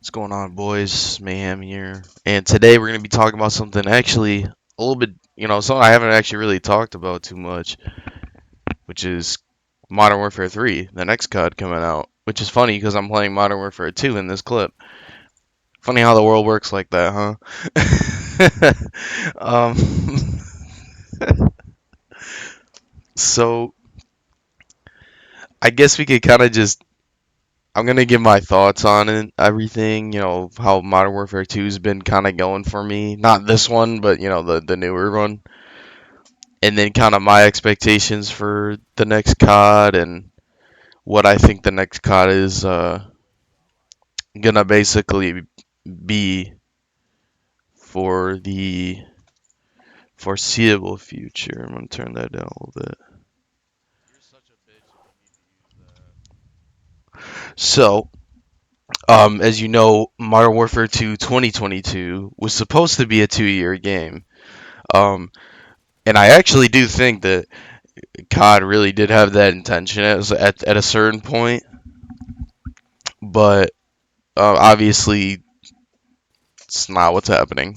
What's going on, boys? Mayhem here. And today we're going to be talking about something actually a little bit, something I haven't actually really talked about too much, which is Modern Warfare 3, the next COD coming out. Which is funny because I'm playing Modern Warfare 2 in this clip. Funny how the world works like that, huh? So I guess we could kind of just. I'm gonna give my thoughts on it, everything, how Modern Warfare 2's been kind of going for me. Not this one, but the newer one. And then kind of my expectations for the next COD and what I think the next COD is gonna basically be for the foreseeable future. I'm gonna turn that down a little bit. So, as you know, Modern Warfare 2 2022 was supposed to be a 2-year game. Um, and I actually do think that COD really did have that intention at a certain point, but obviously it's not what's happening.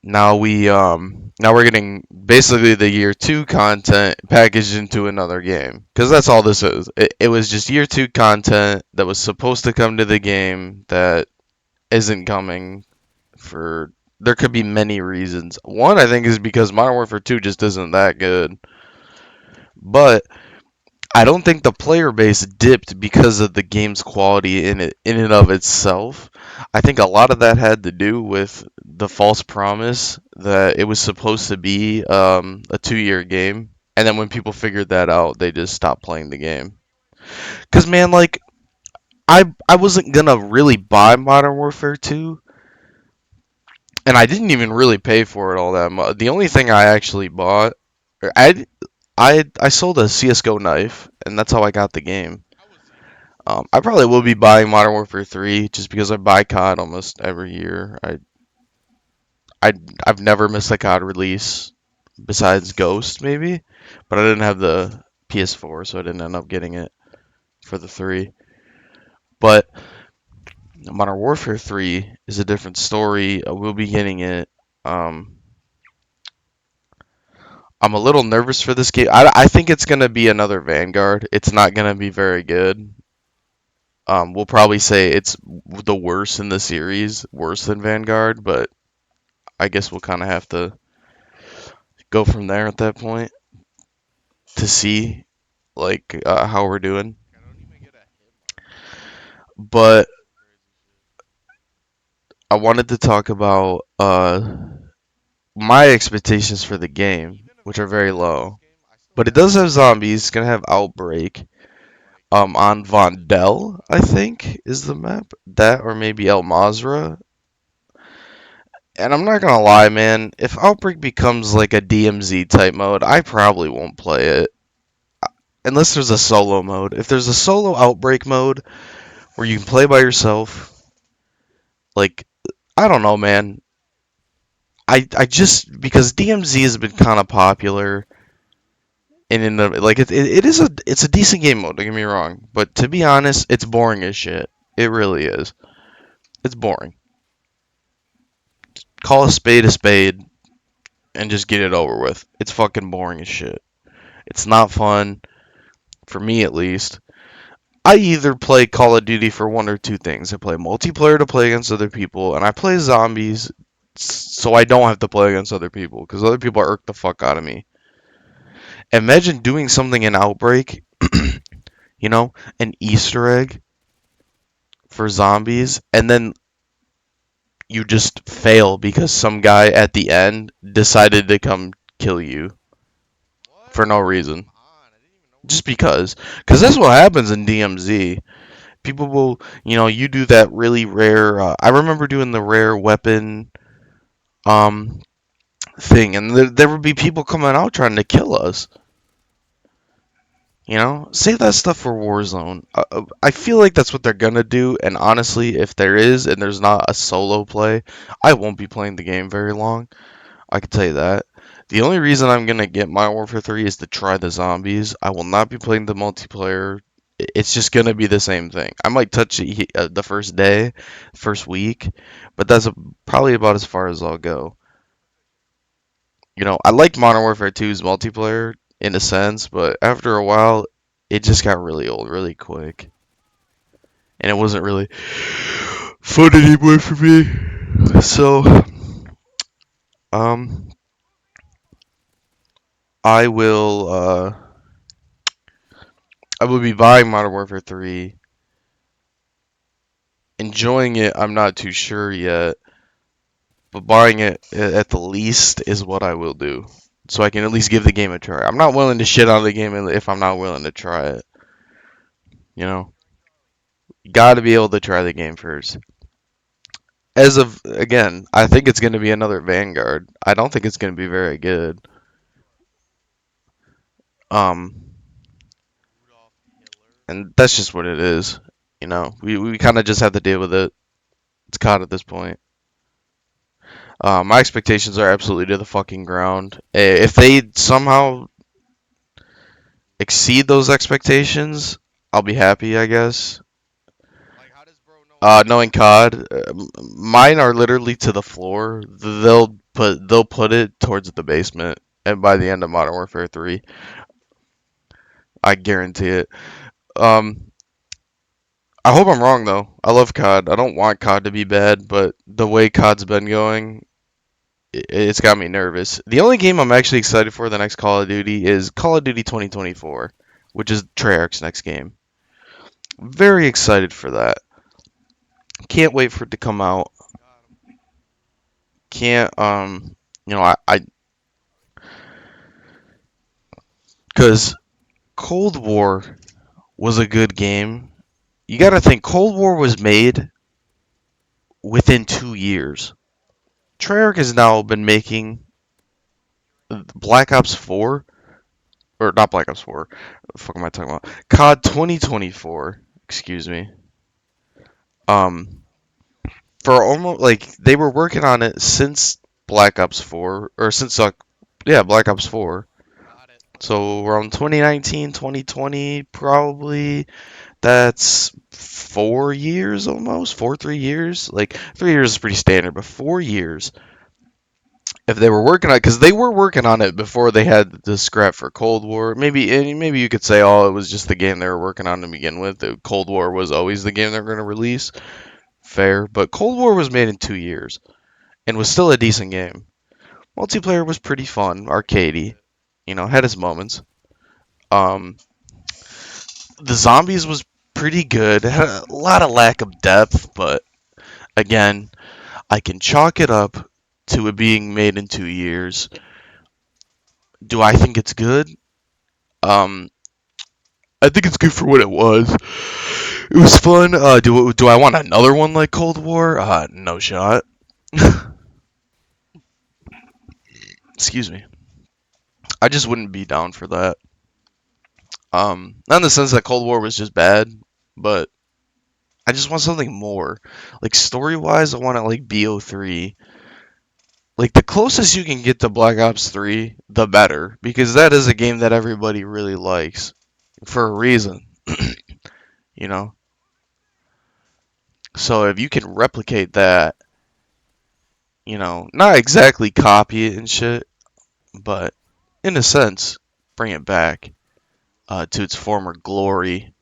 Now we're getting basically the year 2 content packaged into another game, because that's all this is. It was just year 2 content that was supposed to come to the game that isn't coming for there could be many reasons. One, I think, is because Modern Warfare 2 just isn't that good. But I don't think the player base dipped because of the game's quality in and of itself. I think a lot of that had to do with the false promise that it was supposed to be a 2-year game, and then when people figured that out, they just stopped playing the game. Cause man, like I wasn't gonna really buy Modern Warfare 2, and I didn't even really pay for it all that much. The only thing I actually bought, I sold a CS:GO knife, and that's how I got the game. I probably will be buying Modern Warfare 3 just because I buy COD almost every year. I I've never missed a COD release besides Ghost maybe, but I didn't have the PS4, so I didn't end up getting it for the 3. But Modern Warfare 3 is a different story. I will be getting it. Um, I'm a little nervous for this game. I think it's gonna be another Vanguard. It's not gonna be very good. We'll probably say it's the worst in the series, worse than Vanguard, but I guess we'll kind of have to go from there at that point to see how we're doing. But I wanted to talk about my expectations for the game, which are very low. But it does have zombies. It's gonna have Outbreak. On Vondel, I think, is the map. That or maybe El Mazra. And I'm not gonna lie, man. If Outbreak becomes like a DMZ type mode, I probably won't play it unless there's a solo mode. If there's a solo Outbreak mode where you can play by yourself, like I don't know, man. I just because DMZ has been kind of popular, and in the like it is a decent game mode. Don't get me wrong, but to be honest, it's boring as shit. It really is. It's boring. Call a spade, and just get it over with. It's fucking boring as shit. It's not fun for me at least. I either play Call of Duty for one or two things. I play multiplayer to play against other people, and I play zombies so I don't have to play against other people because other people irk the fuck out of me. Imagine doing something in Outbreak, an Easter egg for zombies, and then you just fail because some guy at the end decided to come kill you for no reason. Just because. Because that's what happens in DMZ. People will, you do that really rare. I remember doing the rare weapon um thing, and there would be people coming out trying to kill us. Save that stuff for Warzone. I feel like that's what they're gonna do, and honestly, if there is and there's not a solo play, I won't be playing the game very long. I can tell you that. The only reason I'm gonna get Modern Warfare 3 is to try the zombies. I will not be playing the multiplayer. It's just gonna be the same thing. I might touch it the first day, first week, but that's probably about as far as I'll go. I like Modern Warfare 2's multiplayer in a sense, but after a while, it just got really old really quick, and it wasn't really fun anymore for me. So, um, I will, I will be buying Modern Warfare 3, enjoying it. I'm not too sure yet, but buying it at the least is what I will do. So I can at least give the game a try. I'm not willing to shit on the game if I'm not willing to try it. You know, you got to be able to try the game first. As of again, I think it's going to be another Vanguard. I don't think it's going to be very good. Um, and that's just what it is. We kind of just have to deal with it. It's caught at this point. My expectations are absolutely to the fucking ground. If they somehow exceed those expectations, I'll be happy, I guess. Knowing COD, mine are literally to the floor. They'll put it towards the basement, and by the end of Modern Warfare 3, I guarantee it. Um, I hope I'm wrong though. I love COD. I don't want COD to be bad, but the way COD's been going, it's got me nervous. The only game I'm actually excited for the next Call of Duty is Call of Duty 2024, which is Treyarch's next game. Very excited for that. Can't wait for it to come out. Can't because Cold War was a good game. You got to think Cold War was made within 2 years. Treyarch has now been making Black Ops 4, or not Black Ops 4. What the fuck am I talking about? COD 2024. Excuse me. Um, for almost like they were working on it since Black Ops 4, or since yeah, Black Ops 4. So around 2019, 2020, probably. That's 4 years almost, 3 years. Like 3 years is pretty standard, but 4 years. If they were working on it, because they were working on it before they had the scrap for Cold War. Maybe you could say, oh, it was just the game they were working on to begin with. The Cold War was always the game they were going to release. Fair, but Cold War was made in 2 years and was still a decent game. Multiplayer was pretty fun, arcadey. Had its moments. Um, the zombies was pretty good. It had a lot of lack of depth, but again, I can chalk it up to it being made in 2 years. Do I think it's good? Um, I think it's good for what it was. It was fun. Do I want another one like Cold War? No shot. Excuse me. I just wouldn't be down for that. Not in the sense that Cold War was just bad, but I just want something more. Like story wise, I want it like BO3. Like the closest you can get to Black Ops 3, the better, because that is a game that everybody really likes for a reason, you know. So if you can replicate that, not exactly copy it and shit, but in a sense, bring it back to its former glory.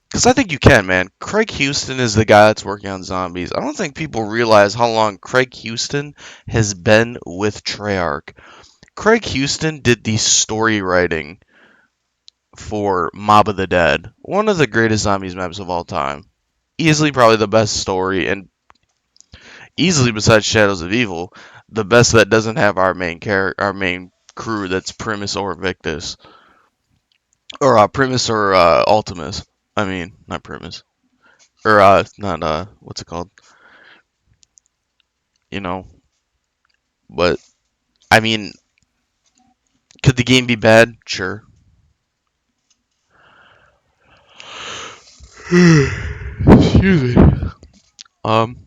Because I think you can, man. Craig Houston is the guy that's working on zombies. I don't think people realize how long Craig Houston has been with Treyarch. Craig Houston did the story writing for Mob of the Dead, one of the greatest zombies maps of all time. Easily, probably the best story, and easily besides Shadows of Evil, the best that doesn't have our main crew that's Primus or Victus, or Primus or Ultimus. I mean, not Primus, or not what's it called? You know, but I mean, could the game be bad? Sure. Excuse me. Um,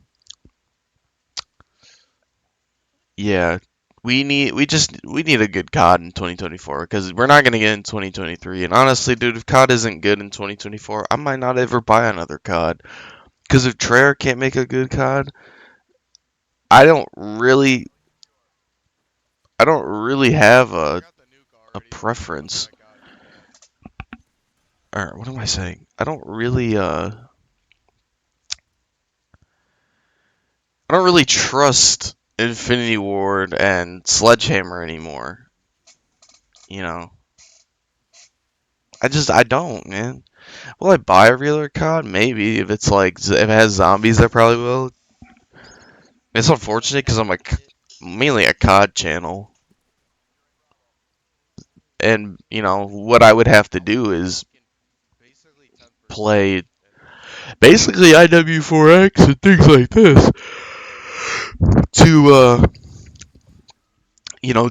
yeah. we need a good COD in 2024 because we're not gonna get in 2023. And honestly, dude, if COD isn't good in 2024, I might not ever buy another COD. Because if Treyarch can't make a good COD, I don't really I don't really have a preference. Or what am I saying? I don't really trust Infinity Ward and Sledgehammer anymore. You know, I don't, man. Will I buy a regular COD? Maybe if it's like if it has zombies, I probably will. It's unfortunate because I'm mainly a COD channel, and what I would have to do is play basically IW4X and things like this to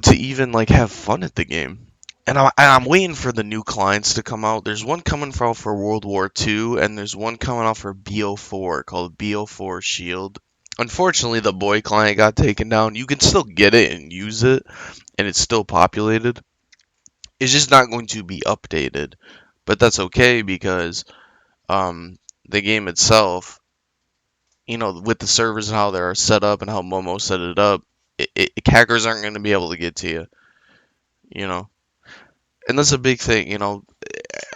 to even like have fun at the game. And I'm waiting for the new clients to come out. There's one coming out for World War II, and there's one coming out for BO4 called BO4 Shield. Unfortunately, the boy client got taken down. You can still get it and use it, and it's still populated. It's just not going to be updated, but that's okay because the game itself, with the servers and how they're set up and how Momo set it up, hackers aren't going to be able to get to you, you know. And that's a big thing,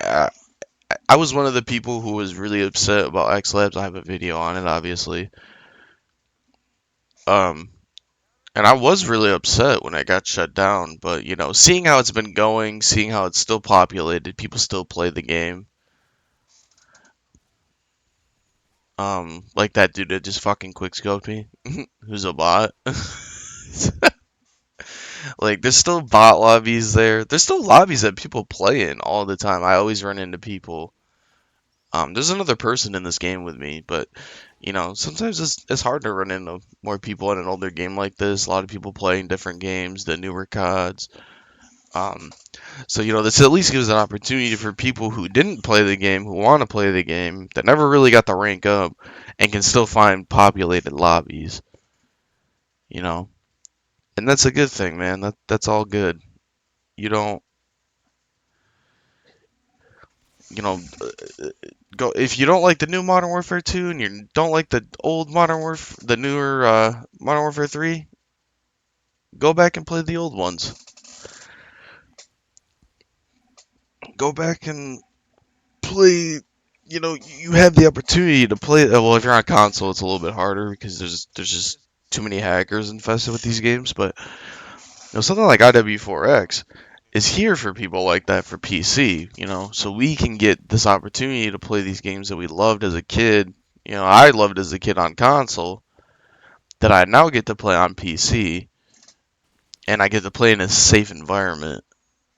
I, I was one of the people who was really upset about X Labs. I have a video on it, obviously. Um, and I was really upset when I got shut down. But seeing how it's been going, seeing how it's still populated, people still play the game. Like that dude that just fucking quickscoped me, who's a bot. Like, there's still bot lobbies there. There's still lobbies that people play in all the time. I always run into people. There's another person in this game with me, but sometimes it's hard to run into more people in an older game like this. A lot of people playing different games, the newer CODs. Um, so this at least gives an opportunity for people who didn't play the game, who want to play the game, that never really got the rank up, and can still find populated lobbies. You know, and that's a good thing, man. That's all good. You don't, go if you don't like the new Modern Warfare 2 and you don't like the old the newer Modern Warfare 3, go back and play the old ones. Go back and play. You have the opportunity to play. Well, if you're on console, it's a little bit harder because there's just too many hackers infested with these games. But something like IW4X is here for people like that for PC. So we can get this opportunity to play these games that we loved as a kid. I loved as a kid on console that I now get to play on PC, and I get to play in a safe environment.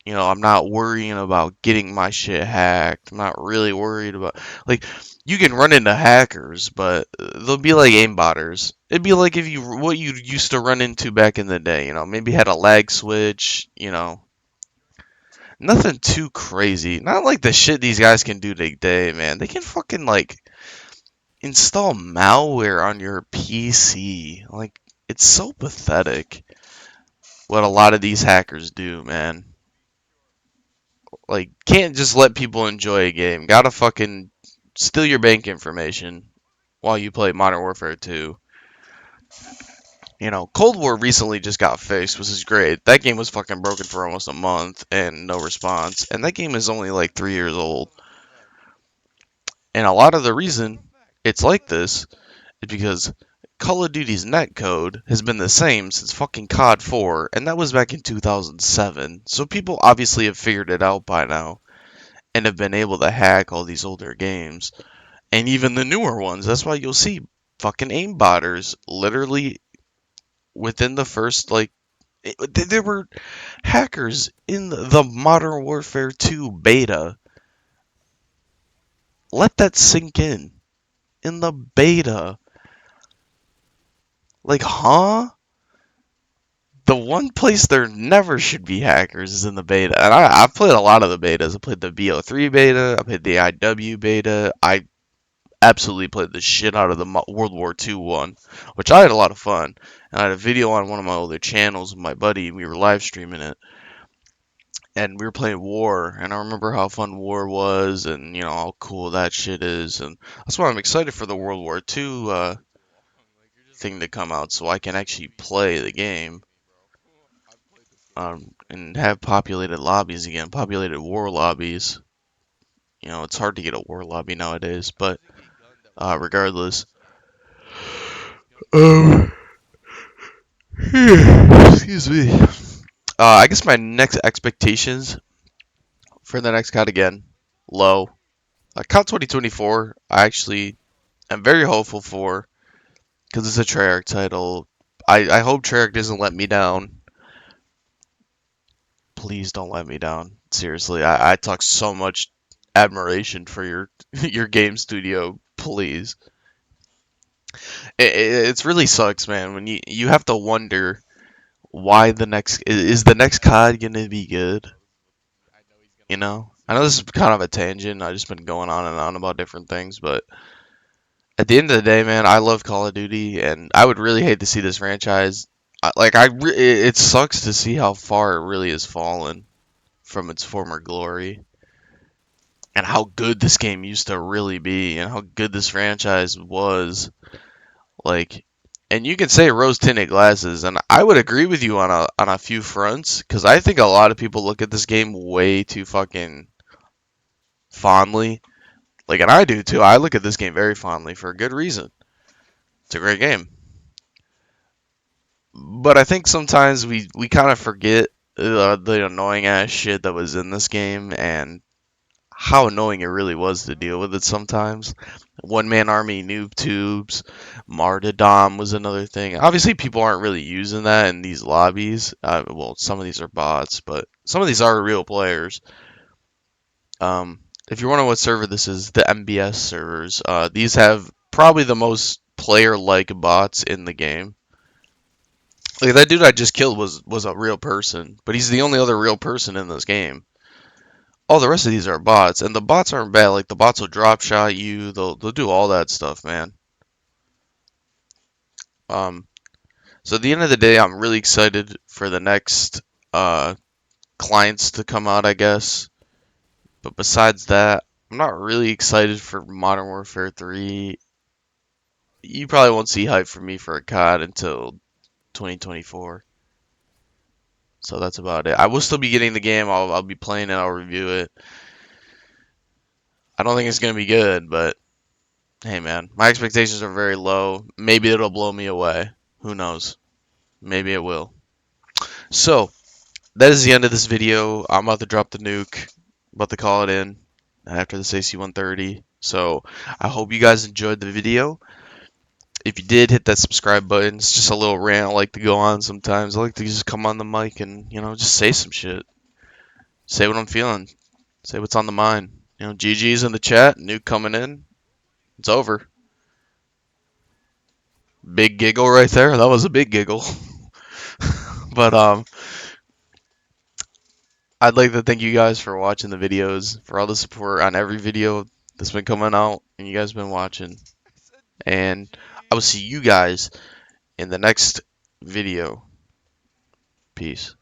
I'm not worrying about getting my shit hacked. I'm not really worried about, like, you can run into hackers, but they'll be like aimbotters. It'd be like if what you used to run into back in the day. Maybe had a lag switch. Nothing too crazy. Not like the shit these guys can do today, man. They can fucking like install malware on your PC. Like, it's so pathetic what a lot of these hackers do, man. Like, can't just let people enjoy a game. Gotta fucking steal your bank information while you play Modern Warfare 2. Cold War recently just got fixed, which is great. That game was fucking broken for almost a month and no response. And that game is only like 3 years old. And a lot of the reason it's like this is because Call of Duty's netcode has been the same since fucking COD 4, and that was back in 2007. So people obviously have figured it out by now and have been able to hack all these older games and even the newer ones. That's why you'll see fucking aimbotters literally within the first there were hackers in the Modern Warfare 2 beta. Let that sink in. In the beta. Like, huh? The one place there never should be hackers is in the beta. And I've played a lot of the betas. I played the BO3 beta. I played the IW beta. absolutely played the shit out of the World War II one, which I had a lot of fun. And I had a video on one of my older channels with my buddy. We were live streaming it, and we were playing War. And I remember how fun War was, and how cool that shit is. And that's why I'm excited for the World War II thing to come out, so I can actually play the game. And have populated lobbies again, populated war lobbies. It's hard to get a war lobby nowadays, but regardless. Um, excuse me. I guess my next expectations for the next COD again, low. COD 2024, I actually am very hopeful for, because it's a Treyarch title. I hope Treyarch doesn't let me down. Please don't let me down. Seriously, I talk so much admiration for your your game studio. Please, it's really sucks, man. When you have to wonder why the next is the next COD gonna be good. I know this is kind of a tangent. I just been going on and on about different things, but at the end of the day, man, I love Call of Duty, and I would really hate to see this franchise. It sucks to see how far it really has fallen from its former glory, and how good this game used to really be, and how good this franchise was. Like, and you can say rose tinted glasses, and I would agree with you on a few fronts, because I think a lot of people look at this game way too fucking fondly. Like, and I do too. I look at this game very fondly for a good reason. It's a great game. But I think sometimes we kind of forget the annoying ass shit that was in this game, and how annoying it really was to deal with it sometimes. One man army noob tubes, martyrdom was another thing. Obviously, people aren't really using that in these lobbies. Well, some of these are bots, but some of these are real players. If you're wondering what server this is, the MBS servers. These have probably the most player-like bots in the game. Like that dude I just killed was a real person, but he's the only other real person in this game. All the rest of these are bots, and the bots aren't bad. Like the bots will drop shot you. They'll do all that stuff, man. Um, so at the end of the day, I'm really excited for the next uh clients to come out, I guess. But besides that, I'm not really excited for Modern Warfare 3. You probably won't see hype from me for a COD until 2024. So that's about it. I will still be getting the game. I'll be playing it. I'll review it. I don't think it's gonna be good, but hey, man, my expectations are very low. Maybe it'll blow me away. Who knows? Maybe it will. So that is the end of this video. I'm about to drop the nuke. About to call it in after this AC-130. So I hope you guys enjoyed the video. If you did, hit that subscribe button. It's just a little rant I like to go on sometimes. I like to just come on the mic and just say some shit. Say what I'm feeling. Say what's on the mind. GG's in the chat. Nuke coming in. It's over. Big giggle right there. That was a big giggle. But I'd like to thank you guys for watching the videos, for all the support on every video that's been coming out, and you guys been watching. And I will see you guys in the next video. Peace.